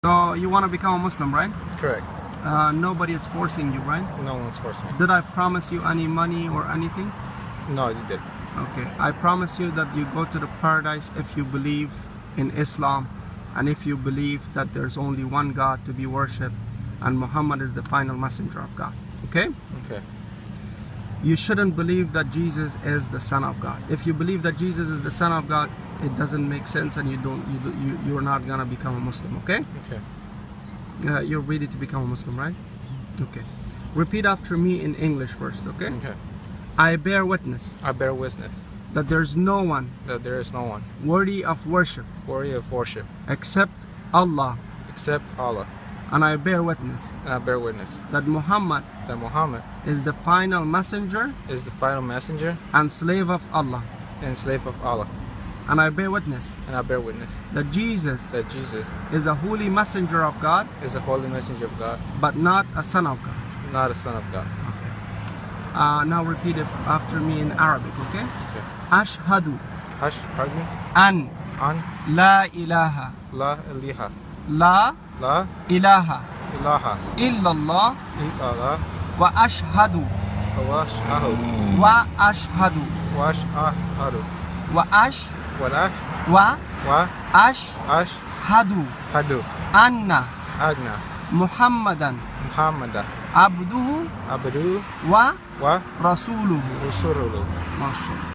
So you want to become a Muslim, right? Correct. Nobody is forcing you, right? No one's forcing me. Did I promise you any money or anything? No, you did. Okay. I promise you that you go to the paradise if you believe in Islam and if you believe that there's only one God to be worshipped and Muhammad is the final messenger of God. Okay? Okay. You shouldn't believe that Jesus is the Son of God. If you believe that Jesus is the Son of God, it doesn't make sense, and you're not gonna become a Muslim. Okay? Okay. You're ready to become a Muslim, right? Okay. Repeat after me in English first. Okay? Okay. I bear witness I bear witness that there's no one that there is no one worthy of worship worthy of worship except Allah, except Allah. and I bear witness And I bear witness that Muhammad that Muhammad is the final messenger is the final messenger and slave of Allah, and slave of Allah. and I bear witness And I bear witness that Jesus that Jesus is a holy messenger of God, is the holy messenger of God, but not a son of God. not a son of God. Now repeat it after me in Arabic, okay? Okay. Ashhadu Pardon me? an An la ilaha la ilaha la la ilaha ilaha illallah illallah wa ashhadu wa ashhadu wa ashhadu wa ashhadu wa ash wa wa ashhadu ashhadu anna anna Muhammadan Muhammadan abduhu abduhu wa wa rasuluhu. rasuluhu. Mashallah.